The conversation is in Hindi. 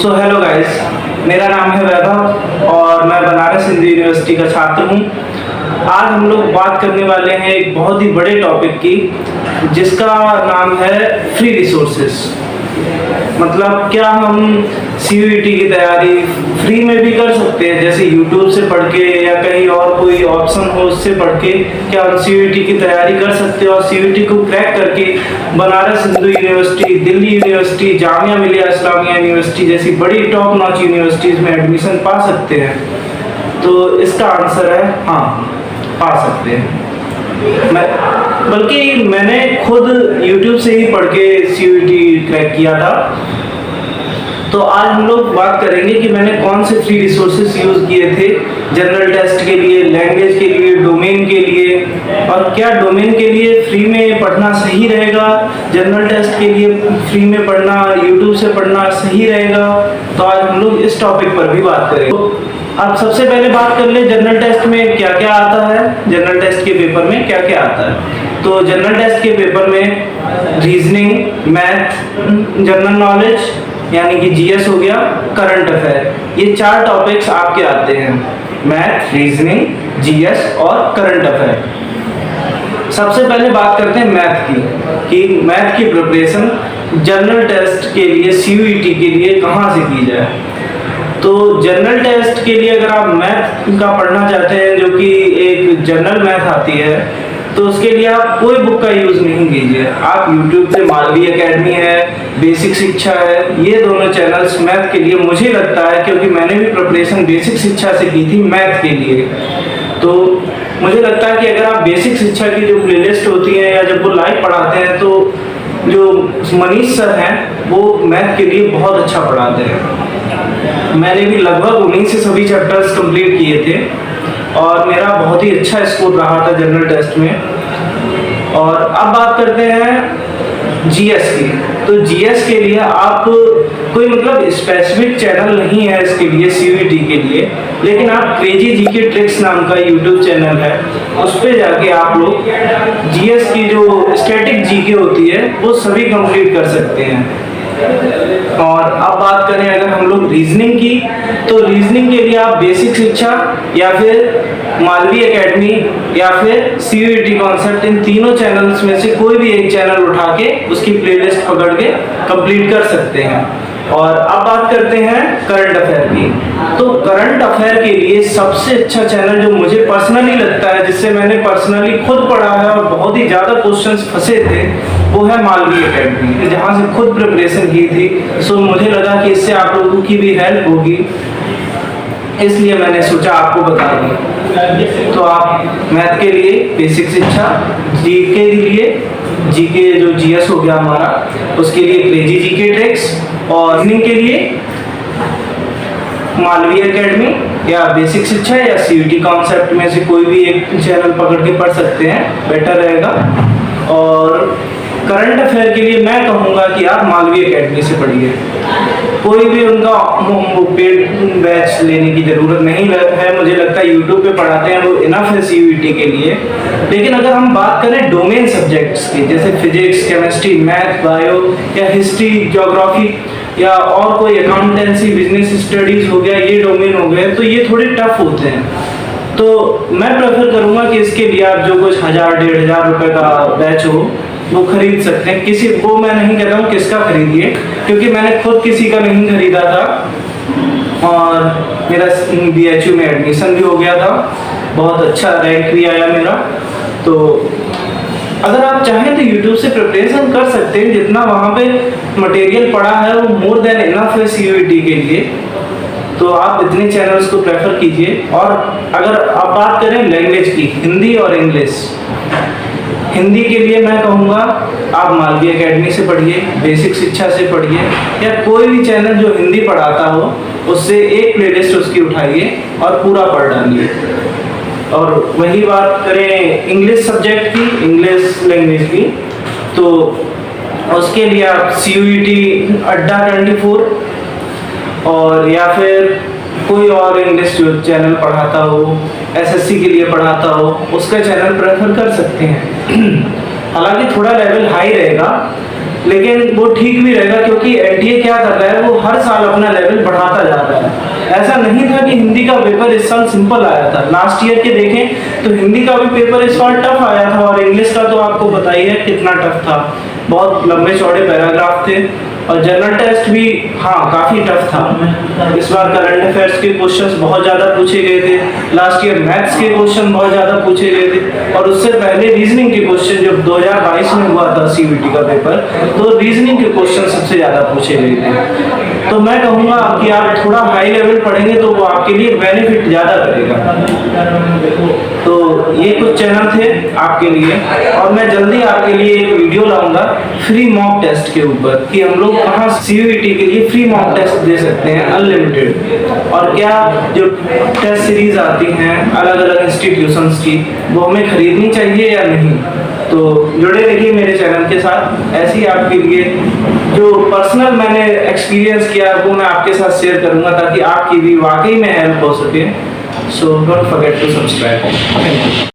सो हेलो गाइस, मेरा नाम है वैभव और मैं बनारस हिंदू यूनिवर्सिटी का छात्र हूँ। आज हम लोग बात करने वाले हैं एक बहुत ही बड़े टॉपिक की, जिसका नाम है फ्री रिसोर्सेस। मतलब क्या हम सीयूईटी की तैयारी फ्री में भी कर सकते हैं, जैसे यूट्यूब से पढ़ के या कहीं और कोई ऑप्शन हो उससे पढ़ के क्या हम सीयूईटी की तैयारी कर सकते हैं और सीयूईटी को क्रैक करके Banaras Hindu university, Delhi university, Jamia Millia Islamia university जैसी बड़ी टॉप नॉच यूनिवर्सिटीज़ में एडमिशन पा सकते हैं? तो इसका आंसर है हाँ, पा सकते हैं। बल्कि मैंने खुद YouTube से ही पढ़ के सीयूईटी क्रैक किया था। तो आज हम लोग बात करेंगे कि मैंने कौन से फ्री रिसोर्सेज यूज़ किए थे जनरल टेस्ट के लिए, लैंग्वेज के लिए, डोमेन के लिए, और क्या डोमेन के लिए फ्री में पढ़ना सही रहेगा, जनरल टेस्ट के लिए फ्री में पढ़ना, YouTube से पढ़ना सही रहेगा। तो आज हम लोग इस टॉपिक पर भी बात करेंगे। तो अब सबसे पहले बात कर ले जनरल टेस्ट में क्या क्या आता है, जनरल टेस्ट के पेपर में क्या क्या आता है। तो जनरल टेस्ट के पेपर में रीजनिंग, मैथ, जनरल नॉलेज यानी कि जीएस हो गया, करंट अफेयर, ये चार टॉपिक्स आपके आते हैं। मैथ, रीजनिंग, जीएस और करंट अफेयर। सबसे पहले बात करते हैं मैथ की, कि मैथ की प्रिपरेशन जनरल टेस्ट के लिए, सीयूईटी के लिए कहाँ से की जाए। तो जनरल टेस्ट के लिए अगर आप मैथ का पढ़ना चाहते हैं, जो कि एक जनरल मैथ आती है, तो उसके लिए आप कोई बुक का यूज़ नहीं कीजिए। आप YouTube पे मालवी एकेडमी है, बेसिक शिक्षा है, ये दोनों चैनल्स मैथ के लिए मुझे लगता है, क्योंकि मैंने भी प्रिपरेशन बेसिक शिक्षा से की थी मैथ के लिए, तो मुझे लगता है कि अगर आप बेसिक शिक्षा की जो प्लेलिस्ट होती है या जब वो लाइव पढ़ाते हैं, तो जो मनीष सर हैं वो मैथ के लिए बहुत अच्छा पढ़ाते हैं। मैंने भी लगभग उन्हीं से सभी चैप्टर्स कंप्लीट किए थे और मेरा बहुत ही अच्छा स्कोर रहा था जनरल टेस्ट में। और अब बात करते हैं जीएस की। तो जीएस के लिए आप कोई मतलब स्पेसिफिक चैनल नहीं है इसके लिए, सीयूईटी के लिए, लेकिन आप क्रेजी जीके ट्रिक्स नाम का यूट्यूब चैनल है, उस पर जाके आप लोग जीएस की जो स्टैटिक जीके होती है वो सभी कंप्लीट कर सकते हैं। और अब बात करें अगर हम लोग रीजनिंग की, तो रीजनिंग के लिए आप बेसिक शिक्षा या फिर मालवी एकेडमी या फिर सीयूईटी कॉन्सेप्ट, इन तीनों चैनल्स में से कोई भी एक चैनल उठा के उसकी प्लेलिस्ट पकड़ के कंप्लीट कर सकते हैं। और अब बात करते हैं करंट अफेयर की। तो करंट अफेयर के लिए सबसे अच्छा चैनल जो मुझे पर्सनली लगता है, जिससे मैंने पर्सनली खुद पढ़ा है और बहुत ही ज़्यादा क्वेश्चंस फंसे थे, वो है मालवी एकेडमी, जहाँ से खुद प्रिपरेशन की थी। सो मुझे लगा कि इससे आप लोगों की भी हेल्प होगी, इसलिए मैंने सोचा आपको बता दूं। तो आप मैथ के लिए बेसिक शिक्षा, जीके के लिए जीके जो जीएस हो गया हमारा, उसके लिए क्रेजी जीके ट्रिक्स, और रीजनिंग के लिए मालवी एकेडमी या बेसिक शिक्षा या सीयूईटी कॉन्सेप्ट में से कोई भी एक चैनल पकड़ के पढ़ सकते हैं, बेटर रहेगा। और करंट अफेयर के लिए मैं कहूँगा कि आप मालवी एकेडमी से पढ़िए, कोई भी उनका पेड बैच लेने की ज़रूरत नहीं है। मुझे लगता है यूट्यूब पे पढ़ाते हैं वो इनफ है सीयूईटी के लिए। लेकिन अगर हम बात करें डोमेन सब्जेक्ट्स की, जैसे फिजिक्स, केमिस्ट्री, मैथ, बायो या हिस्ट्री, ज्योग्राफी या और कोई अकाउंटेंसी, बिजनेस स्टडीज़ हो गया, ये डोमेन हो गए, तो ये थोड़े टफ होते हैं। तो मैं प्रेफर करूँगा कि इसके लिए आप जो कुछ 1000-1500 रुपये का बैच हो वो खरीद सकते हैं। किसी को मैं नहीं कहता हूँ किसका खरीदिए, क्योंकि मैंने खुद किसी का नहीं खरीदा था और मेरा बीएचयू में एडमिशन भी हो गया था, बहुत अच्छा रैंक भी आया मेरा। तो अगर आप चाहें तो यूट्यूब से प्रिपरेशन कर सकते हैं, जितना वहाँ पे मटेरियल पड़ा है वो मोर देन इनफ है सीयूईटी के लिए। तो आप इतने चैनल्स को प्रेफर कीजिए। और अगर आप बात करें लैंग्वेज की, हिंदी और इंग्लिश, हिंदी के लिए मैं कहूँगा आप मालवी एकेडमी से पढ़िए, बेसिक शिक्षा से पढ़िए, या कोई भी चैनल जो हिंदी पढ़ाता हो उससे एक प्लेलिस्ट उसकी उठाइए और पूरा पढ़ डालिए। और वही बात करें इंग्लिश सब्जेक्ट की, इंग्लिश लैंग्वेज की, तो उसके लिए आप सीयूईटी अड्डा 24 और या फिर कोई और इंग्लिश जो चैनल पढ़ाता हो, एसएससी के लिए पढ़ाता हो, उसका चैनल प्रेफर कर सकते हैं। हालांकि थोड़ा लेवल हाई रहेगा, लेकिन वो ठीक भी रहेगा, क्योंकि एनटीए क्या कर रहा है, वो हर साल अपना लेवल बढ़ाता जा रहा है। ऐसा नहीं था कि हिंदी का पेपर इस साल सिंपल आया था। लास्ट ईयर के देखें तो हिंदी का भी पेपर इस बार टफ आया था, और इंग्लिश का तो आपको बताइए कितना टफ था, बहुत लंबे चौड़े पैराग्राफ थे। और जनरल टेस्ट भी हाँ काफ़ी टफ था। इस बार करंट अफेयर्स के क्वेश्चंस बहुत ज़्यादा पूछे गए थे। लास्ट ईयर मैथ्स के क्वेश्चन बहुत ज़्यादा पूछे गए थे, और उससे पहले रीजनिंग के क्वेश्चन, जब 2022 में हुआ था सीयूईटी का पेपर, तो रीजनिंग के क्वेश्चन सबसे ज़्यादा पूछे गए थे। तो मैं कहूँगा कि आप थोड़ा हाई लेवल पढ़ेंगे तो वो आपके लिए बेनिफिट ज़्यादा करेगा। तो ये कुछ चैनल थे आपके लिए, और मैं जल्दी आपके लिए एक वीडियो लाऊंगा फ्री मॉक टेस्ट के ऊपर, कि हम लोग कहाँ सीयूईटी के लिए फ्री मॉक टेस्ट दे सकते हैं अनलिमिटेड, और क्या जो टेस्ट सीरीज आती हैं अलग अलग इंस्टीट्यूशंस की, वो हमें खरीदनी चाहिए या नहीं। तो जुड़े रहिए मेरे चैनल के साथ। ऐसी आपके लिए जो पर्सनल मैंने एक्सपीरियंस किया वो मैं आपके साथ शेयर करूंगा, ताकि आपकी भी वाकई में हेल्प हो सके। So don't forget to subscribe. Thank you.